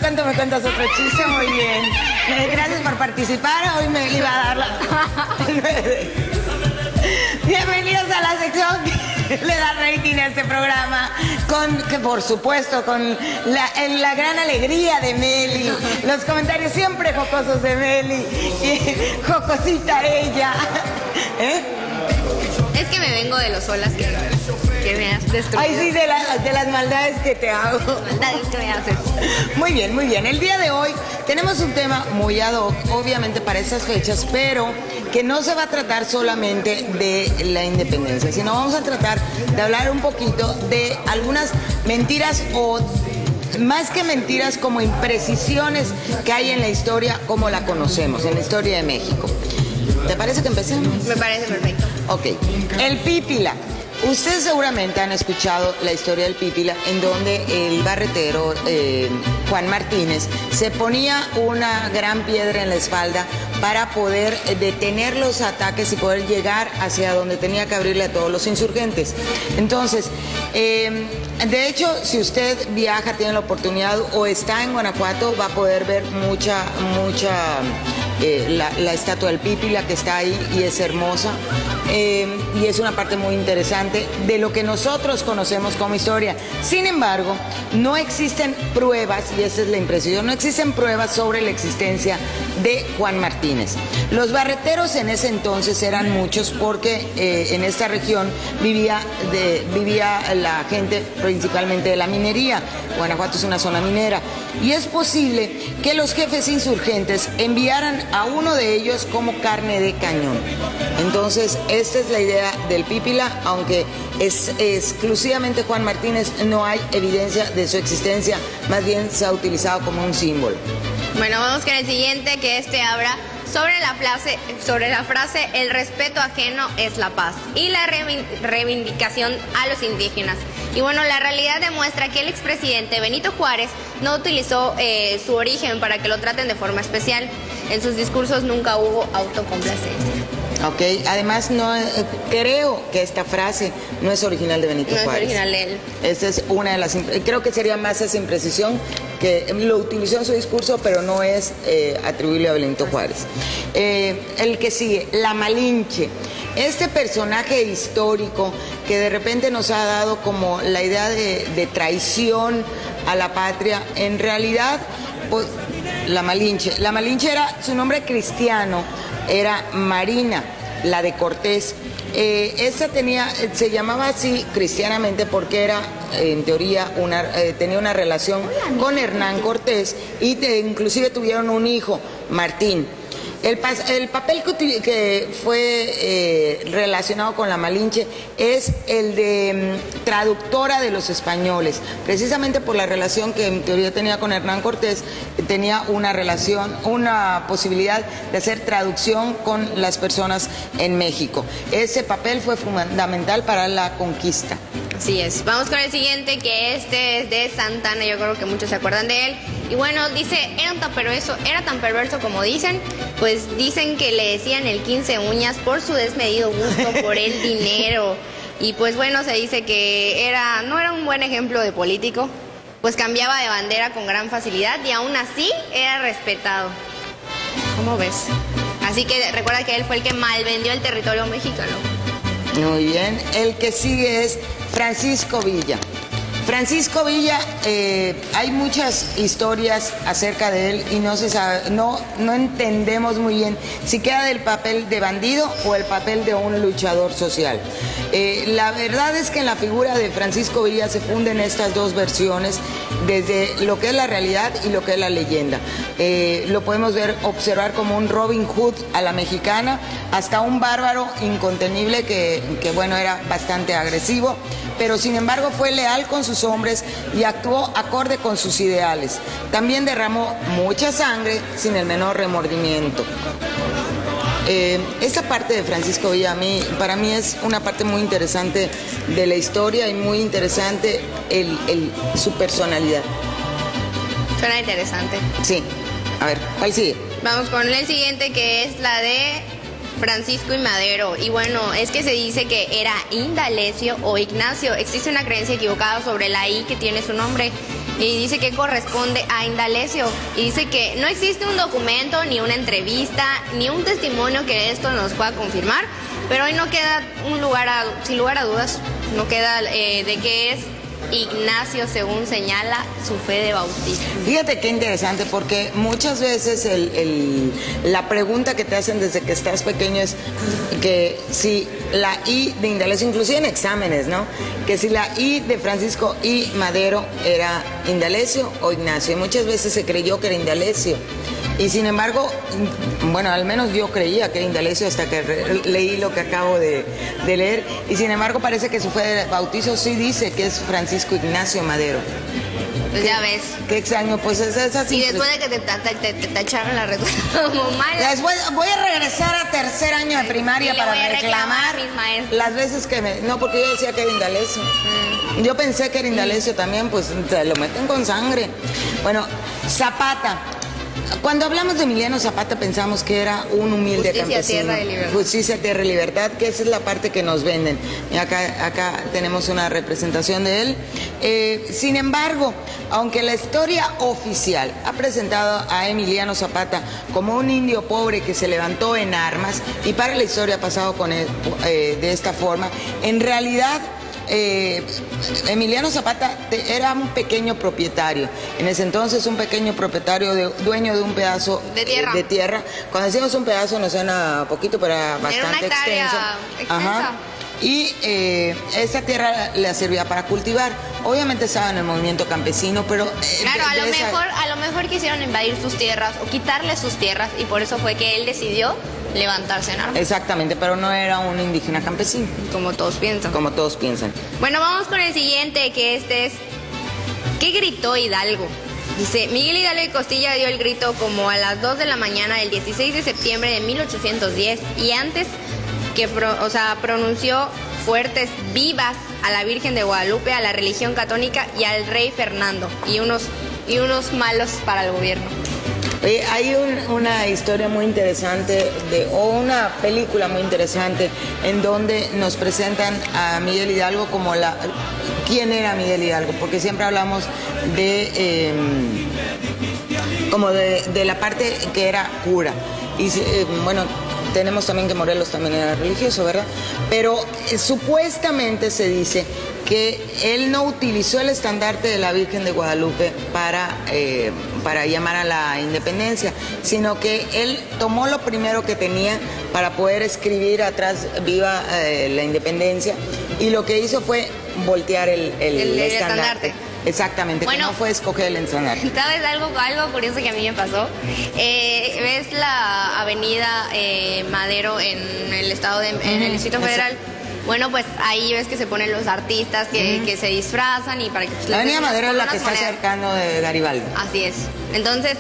tanto me cuentas otro chiste, muy bien. Gracias por participar, hoy me iba a dar la... Bienvenidos a la sección que le da rating a este programa, que por supuesto, con la gran alegría de Meli, los comentarios siempre jocosos de Meli, y jocosita ella. Es que me vengo de los olas que me has destruido. Ay, sí, de las maldades que te hago. Maldades que me haces. Muy bien, muy bien. El día de hoy tenemos un tema muy ad hoc, obviamente para estas fechas, pero que no se va a tratar solamente de la independencia, sino vamos a tratar de hablar un poquito de algunas mentiras o más que mentiras, como imprecisiones que hay en la historia como la conocemos, en la historia de México. ¿Te parece que empecemos? Me parece perfecto. Ok. El Pípila. Ustedes seguramente han escuchado la historia del Pípila, en donde el barretero Juan Martínez se ponía una gran piedra en la espalda para poder detener los ataques y poder llegar hacia donde tenía que abrirle a todos los insurgentes. Entonces, de hecho, si usted viaja, tiene la oportunidad o está en Guanajuato, va a poder ver la estatua del Pípila que está ahí y es hermosa. Y es una parte muy interesante de lo que nosotros conocemos como historia. Sin embargo, no existen pruebas, y esa es la impresión, no existen pruebas sobre la existencia de Juan Martínez. Los barreteros en ese entonces eran muchos porque en esta región vivía la gente principalmente de la minería. Guanajuato es una zona minera. Y es posible que los jefes insurgentes enviaran a uno de ellos como carne de cañón. Entonces, esta es la idea del Pípila, aunque es exclusivamente Juan Martínez, no hay evidencia de su existencia, más bien se ha utilizado como un símbolo. Bueno, vamos con el siguiente, que habla sobre la frase el respeto ajeno es la paz y la reivindicación a los indígenas. Y bueno, la realidad demuestra que el expresidente Benito Juárez no utilizó su origen para que lo traten de forma especial. En sus discursos nunca hubo autocomplacencia. Ok, además no creo que esta frase no es original de Benito Juárez. No es original de él. Esa es una de las, creo que sería más esa imprecisión, que lo utilizó en su discurso, pero no es atribuible a Benito Juárez. El que sigue, la Malinche. Este personaje histórico que de repente nos ha dado como la idea de traición a la patria, en realidad, pues, la Malinche. La Malinche era, su nombre cristiano era Marina, la de Cortés. Esta se llamaba así cristianamente porque era, en teoría, tenía una relación con Hernán Cortés y inclusive tuvieron un hijo, Martín. El papel que fue relacionado con la Malinche es el de traductora de los españoles, precisamente por la relación que en teoría tenía con Hernán Cortés, tenía una posibilidad de hacer traducción con las personas en México. Ese papel fue fundamental para la conquista. Así es. Vamos con el siguiente, que es de Santana, yo creo que muchos se acuerdan de él. Y bueno, dice, era tan perverso como dicen, pues dicen que le decían el 15 uñas por su desmedido gusto por el dinero. Y pues bueno, se dice que no era un buen ejemplo de político, pues cambiaba de bandera con gran facilidad y aún así era respetado. ¿Cómo ves? Así que recuerda que él fue el que malvendió el territorio mexicano. Muy bien, el que sigue es Francisco Villa. Francisco Villa, hay muchas historias acerca de él y no se sabe, no entendemos muy bien si queda del papel de bandido o el papel de un luchador social. La verdad es que en la figura de Francisco Villa se funden estas dos versiones, desde lo que es la realidad y lo que es la leyenda. Lo podemos observar como un Robin Hood a la mexicana, hasta un bárbaro incontenible que bueno, era bastante agresivo, pero sin embargo fue leal con sus hombres y actuó acorde con sus ideales. También derramó mucha sangre sin el menor remordimiento. Esta parte de Francisco Villa para mí es una parte muy interesante de la historia y muy interesante su personalidad. Suena interesante. Sí. A ver, ¿cuál sigue? Vamos con el siguiente, que es la de Francisco y Madero. Y bueno, es que se dice que era Indalecio o Ignacio. Existe una creencia equivocada sobre la I que tiene su nombre. y dice que corresponde a Indalecio. Y dice que no existe un documento, ni una entrevista, ni un testimonio que esto nos pueda confirmar, pero hoy no queda sin lugar a dudas, no queda de que es Ignacio, según señala su fe de bautismo. Fíjate qué interesante, porque muchas veces la pregunta que te hacen desde que estás pequeño es que si la I de Indalecio, inclusive en exámenes, ¿no? Que si la I de Francisco I. Madero era Indalecio o Ignacio. Y muchas veces se creyó que era Indalecio. Y sin embargo, bueno, al menos yo creía que era Indalecio hasta que leí lo que acabo de leer. Y sin embargo parece que su fe de bautizo sí dice que es Francisco Ignacio Madero. Pues ya ves. Qué extraño, pues es así. Y después de que te tacharon la respuesta como mala. Después voy a regresar a tercer año de primaria para reclamar a mis maestros. las veces que No, porque yo decía que era Indalecio. Yo pensé que era Indalecio también, pues te lo meten con sangre. Bueno, Zapata. Cuando hablamos de Emiliano Zapata pensamos que era un humilde campesino. Justicia, tierra y libertad. Justicia, tierra y libertad, que esa es la parte que nos venden. Y acá tenemos una representación de él. Sin embargo, aunque la historia oficial ha presentado a Emiliano Zapata como un indio pobre que se levantó en armas, y para la historia ha pasado con él, de esta forma, en realidad Emiliano Zapata era un pequeño propietario, en ese entonces un pequeño propietario, dueño de un pedazo de tierra. Cuando decimos un pedazo nos suena poquito, pero era bastante extenso. Ajá. Y esa tierra le servía para cultivar. Obviamente estaba en el movimiento campesino, pero... claro, a lo mejor quisieron invadir sus tierras o quitarle sus tierras, y por eso fue que él decidió levantarse en armas. Exactamente, pero no era un indígena campesino. Como todos piensan. Como todos piensan. Bueno, vamos con el siguiente, que este es... ¿Qué gritó Hidalgo? Dice, Miguel Hidalgo y Costilla dio el grito como a las 2 de la mañana del 16 de septiembre de 1810, y antes que pronunció fuertes vivas a la Virgen de Guadalupe, a la religión católica y al rey Fernando, y unos malos para el gobierno. Hay una historia muy interesante, o una película muy interesante, en donde nos presentan a Miguel Hidalgo como ¿quién era Miguel Hidalgo? Porque siempre hablamos de la parte que era cura. Y bueno, tenemos también que Morelos también era religioso, ¿verdad? Pero supuestamente se dice que él no utilizó el estandarte de la Virgen de Guadalupe para llamar a la independencia, sino que él tomó lo primero que tenía para poder escribir atrás viva la independencia, y lo que hizo fue voltear el estandarte. Exactamente, bueno, que no fue escoger el estandarte. ¿Sabes algo curioso que a mí me pasó? ¿Ves la avenida Madero en el estado en el Distrito Federal? Bueno, pues ahí ves que se ponen los artistas que se disfrazan, y para que... La avenida Madero es la que está cercano de Garibaldi. Así es. Entonces,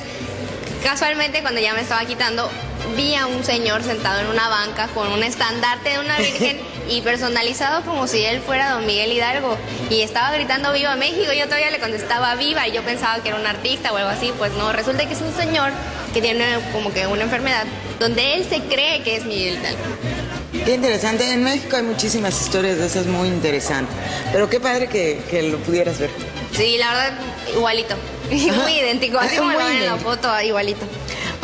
casualmente cuando ya me estaba quitando, vi a un señor sentado en una banca con un estandarte de una virgen y personalizado como si él fuera don Miguel Hidalgo, y estaba gritando ¡Viva México! Yo todavía le contestaba ¡Viva! Y yo pensaba que era un artista o algo así. Pues no, resulta que es un señor que tiene como que una enfermedad donde él se cree que es Miguel Hidalgo. Qué interesante. En México hay muchísimas historias de esas muy interesantes, pero qué padre que lo pudieras ver. Sí, la verdad, igualito. Muy idéntico, así como lo ven en la foto, igualito.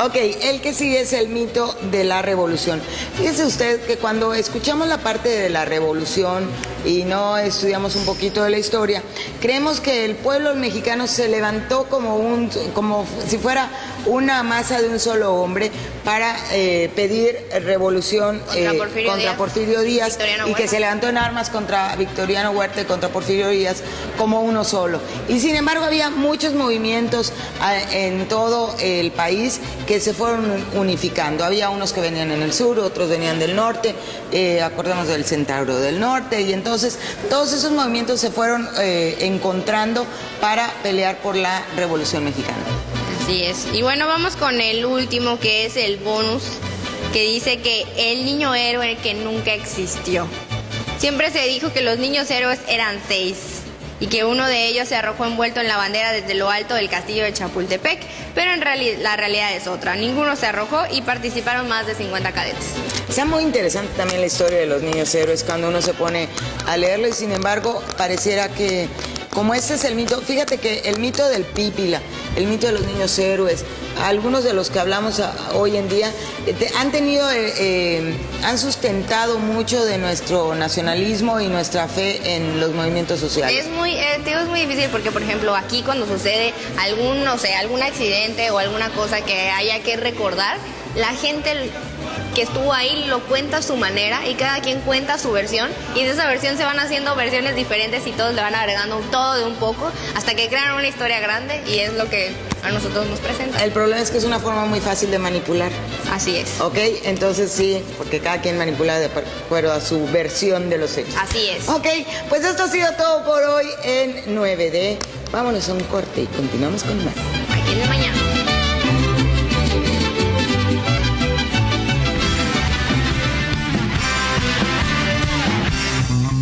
Ok, el que sigue es el mito de la revolución. Fíjese usted que cuando escuchamos la parte de la revolución y no estudiamos un poquito de la historia, creemos que el pueblo mexicano se levantó como si fuera una masa de un solo hombre para pedir revolución contra Porfirio Díaz, y que se levantó en armas contra Victoriano Huerta y contra Porfirio Díaz como uno solo. Y sin embargo había muchos movimientos en todo el país que se fueron unificando. Había unos que venían en el sur, otros venían del norte, acordamos del Centauro del Norte, y entonces todos esos movimientos se fueron encontrando para pelear por la Revolución Mexicana. Así es. Y bueno, vamos con el último, que es el bonus, que dice que el niño héroe que nunca existió. Siempre se dijo que los niños héroes eran 6, y que uno de ellos se arrojó envuelto en la bandera desde lo alto del castillo de Chapultepec, pero en la realidad es otra. Ninguno se arrojó y participaron más de 50 cadetes. Está muy interesante también la historia de los niños héroes cuando uno se pone a leerlo, y sin embargo pareciera que como este es el mito, fíjate que el mito del Pípila, el mito de los niños héroes, algunos de los que hablamos hoy en día, han sustentado mucho de nuestro nacionalismo y nuestra fe en los movimientos sociales. Es muy difícil porque, por ejemplo, aquí cuando sucede algún accidente o alguna cosa que haya que recordar, la gente que estuvo ahí lo cuenta a su manera y cada quien cuenta su versión, y de esa versión se van haciendo versiones diferentes y todos le van agregando todo de un poco hasta que crean una historia grande, y es lo que a nosotros nos presenta. El problema es que es una forma muy fácil de manipular. Así es. Ok, entonces sí, porque cada quien manipula de acuerdo a su versión de los hechos. Así es. Ok, pues esto ha sido todo por hoy en 9D. Vámonos a un corte y continuamos con más. Aquí en el mañana.